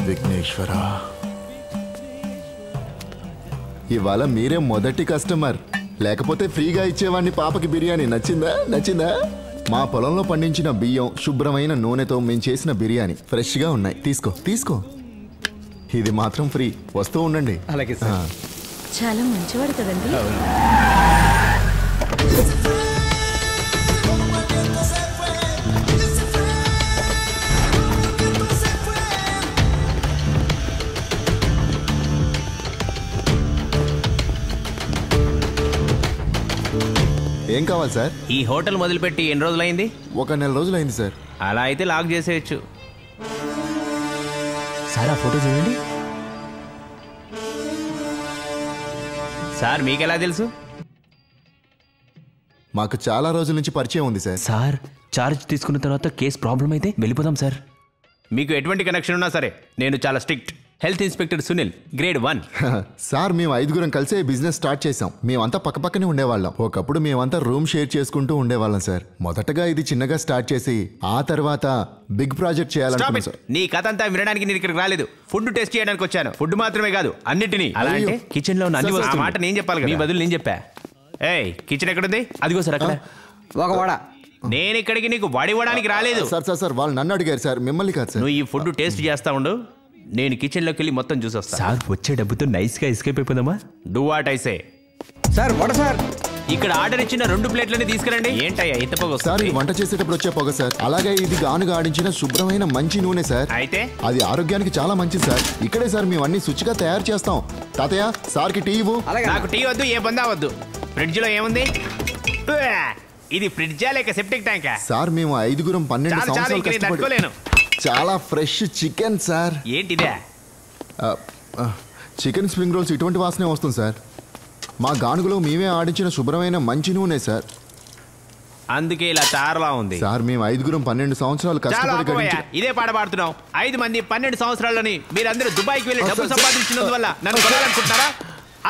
విఘ్నేశ్వర, ఇవాళ మీరే మొదటి కస్టమర్. లేకపోతే ఫ్రీగా ఇచ్చేవాడిని. పాపకి బిర్యానీ నచ్చిందా? మా పొలంలో పండించిన బియ్యం, శుభ్రమైన నూనెతో మేము చేసిన బిర్యానీ ఫ్రెష్గా ఉన్నాయి. తీసుకో. ఇది మాత్రం ఫ్రీ. వస్తూ ఉండండి. అలాగే సార్. చాలా మంచివాడు కదండి. ఏం కావాలి సార్? ఈ హోటల్ మొదలుపెట్టి ఎన్ని రోజులైంది? 1 నెల రోజులైంది సార్. అలా అయితే లాక్ చేసేయచ్చు సార్. ఆ ఫోటో చూడండి సార్. మీకెలా తెలుసు? మాకు చాలా రోజుల నుంచి పరిచయం ఉంది సార్. సార్, చార్జ్ తీసుకున్న తర్వాత కేసు ప్రాబ్లం అయితే వెళ్ళిపోదాం సార్. మీకు ఎటువంటి కనెక్షన్ ఉన్నా సరే నేను చాలా strict. Health inspector Sunil, grade 1. Sir, మేము 5గురం కలిసే బిజినెస్ స్టార్ట్ చేసాం. మేమంతా పక్కపక్కనే ఉండేవాళ్ళం. ఒకప్పుడు మేమంతా రూమ్ షేర్ చేసుకుంటూ ఉండేవాళ్ళం సార్. మొదటగా ఇది చిన్నగా స్టార్ట్ చేసి ఆ తర్వాత బిగ్ ప్రాజెక్ట్ చేయాలనుకున్నాం సార్. నీ కథ అంతా వినడానికి నేను ఇక్కడికి రాలేదు. ఫుడ్ టెస్ట్ చేయడానికి వచ్చాను. ఫుడ్ మాత్రమే కాదు, అన్నిటినీ. అలా అంటే కిచెన్ లో ఉన్న అన్ని ఆ మాట నేను చెప్పాలి. మీ బదులు నేను చెప్పా. ఏయ్, కిచెన్ ఎక్కడుంది? అదిగో సార్ అక్కడ. ఒక వడ. నేను ఇక్కడికి నీకు వడివ్వడానికి రాలేదు సార్ వాళ్ళు నన్ను అడిగారు సార్, మిమ్మల్ని కాదు సార్. నువ్వు ఈ ఫుడ్ టేస్ట్ చేస్తా ఉండు. నేను కిచెన్ లోకి వెళ్ళి మొత్తం చూసి వస్తా. సార్, వచ్చే డబ్బుతో నైస్ గా ఎస్కేప్ అయిపోదామా? Do what I say. Sir vada sir. ఇక్కడ ఆర్డర్ ఇచ్చిన 2 ప్లేట్లని తీసుకురండి. ఏంటయ్యా ఇంత పొగ సార్, వస్తుంది? ఈ వంట చేసేటప్పుడు వచ్చే పొగ సార్. అలాగే ఇది గానుగా ఆడించిన శుభ్రమైన మంచి నూనె సార్. అయితే అది ఆరోగ్యానికి చాలా మంచిది సార్. ఇక్కడే సార్ మేము అన్ని శుచిగా తయారు చేస్తాం. తాతయ్య, సార్కి టీ ఇవ్వు. నాకు టీ వద్దు, ఏ బందా వద్దు. ఫ్రిడ్జ్ లో ఏముంది? ఇది ఫ్రిడ్జా లేక సెప్టిక్ ట్యాంకా? సార్, మేము 5గురం 12 చాలు సంవత్సరాలు ఇక్కడ కష్టపడి తట్టుకోలేను. చాలా ఫ్రెష్ చికెన్ సార్. ఏంటిదే? చికెన్ స్ప్రింగ్ రోల్స్ ఇటువంటి వాసనే వస్తుంది సార్. మా గానుగులో మేమే ఆడించిన శుభ్రమైన మంచి నూనె సార్. అందుకే ఇలా తారలా ఉంది సార్. మేము 5గురం 12 సంవత్సరాలు చాలా కష్టపడి ఆపుకోవయ్యా. గడించి ఇదే పాట పాడుతున్నాం. 5 మంది 12 సంవత్సరాలని మీరందరూ దుబాయ్కి వెళ్ళి డబ్బులు సంపాదించినందువల్ల నన్ను కొనాలనుకుంటారా?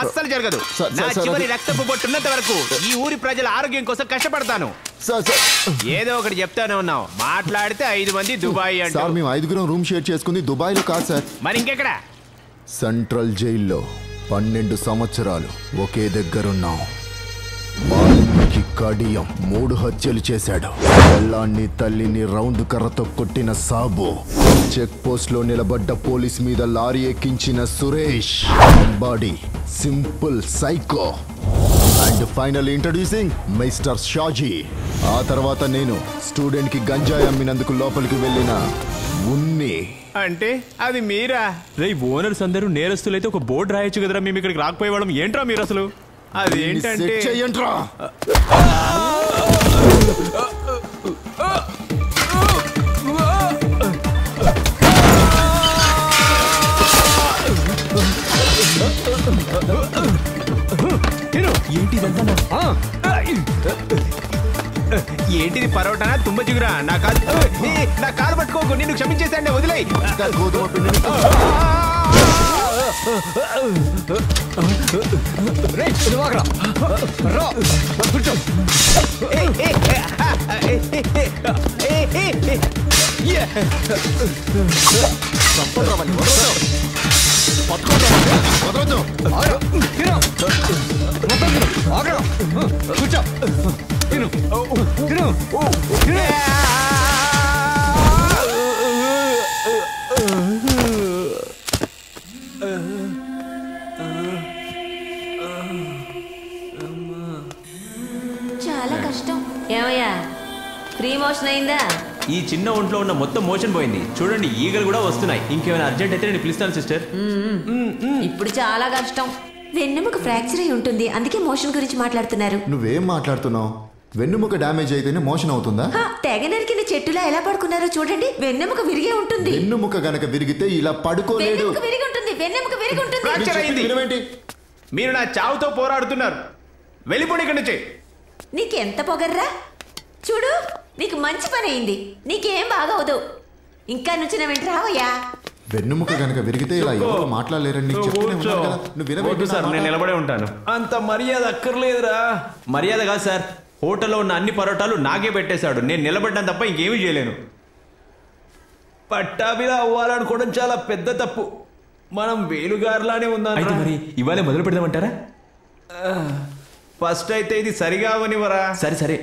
అస్సలు జరగదు. నా చివరి రక్తపు బొట్టున్నంత వరకు ఈ ఊరి ప్రజల ఆరోగ్యం కోసం కష్టపడతాను. ఏదో ఒకటి చెప్తానే ఉన్నావు. మాట్లాడితే 5 మంది దుబాయ్ అంటే. సార్, మేము 5గురం రూమ్ షేర్ చేసుకుంది దుబాయ్ లో కాదు సార్. మరి ఇంకెక్కడ? సెంట్రల్ జైల్లో 12 సంవత్సరాలు ఒకే దగ్గరున్నాం. వాల్మీకి కడియం 3 హత్యలు చేశాడు. పెళ్ళాన్ని తల్లిని రౌండ్ కర్రతో కొట్టిన సాబు, చెక్ పోస్ట్ లో నిలబడ్డ పోలీస్ మీద లారీ ఎక్కించిన Suresh, body simple psycho. And final introducing mister Shaji. ఆ తర్వాత నేను స్టూడెంట్ కి గంజాయి అమ్మినందుకు లోపలికి వెళ్ళిన ఉన్ని. అంటే అది మీరా? రే, ఓనర్స్ అందరూ నేరస్తులైతే ఒక బోర్డు రాయొచ్చు కదరా. మేము ఇక్కడికి రాకపోయేవాళ్ళం. ఏంట్రా మీరు అసలు? అది ఏంటంటే చెయ్యంట్రా. ఏంటిది? పరోటానా తుంబ చిగురా? నా కాలు పట్టుకోకు. నిన్ను క్షమించేసాండి, వదిలేయ్. గోధుమ పిండిని కూర్చో. చాలా కష్టం. ఏమయ్యా, ఫ్రీ మోషన్ అయిందా? ఈ చిన్న ఒంట్లో ఉన్న మొత్తం మోషన్ పోయింది. చూడండి, ఈగలు కూడా వస్తున్నాయి. ఇంకేమైనా అర్జెంట్ అయితే నేను పిలుస్తాను సిస్టర్. ఇప్పుడు చాలా కష్టం. వెన్నెముక ఫ్రాక్చర్ అయి ఉంటుంది, అందుకే మోషన్ గురించి మాట్లాడుతున్నారు. నువ్వేం మాట్లాడుతున్నావు? వెన్నుముక డ్యామేజ్ అయితేనే మోషన్ అవుతుందా? తెగ నరికిన చెట్టులా ఎలా పడుకున్నారో చూడండి. వెన్నెముక విరిగే ఉంటుంది. వెన్నుముక గనక విరిగితే ఇలా పడుకోలేడు. వెన్నెముక విరిగి ఉంటుంది. వెన్నెముక విరిగి ఉంటుంది. ఫ్రాక్చర్ అయింది. మీరు నా చావుతో పోరాడుతున్నారు. వెళ్ళిపోండి ఇక్కడి నుంచి. నీకెంత పొగర్రా? చూడు, నీకు మంచి పని అయింది. నీకేం బాగవదు. ఇంకా నుంచి నా వెంట రావయ్యా. వెన్నుముక గనక విరిగితే ఇలా ఎవరు మాట్లాడలేరని నీకు చెప్తూనే ఉన్నాను కదా. నువ్వు వినవద్దు సార్, నేను నిలబడే ఉంటాను. అంత మర్యాద అక్కర్లేదురా. మర్యాద కాదు సార్. హోటల్లో ఉన్న అన్ని పరోటాలు నాకే పెట్టేశాడు. నేను నిలబడ్డాను తప్ప ఇంకేమీ చేయలేను. పట్టా మీద అవ్వాలనుకోవడం చాలా పెద్ద తప్పు. మనం వేలుగారులానే ఉందాం. అయితే మరి ఇవాళ మొదలు పెడదామంటారా? ఫస్ట్ అయితే ఇది సరిగా అవనివరా. సరే సరే.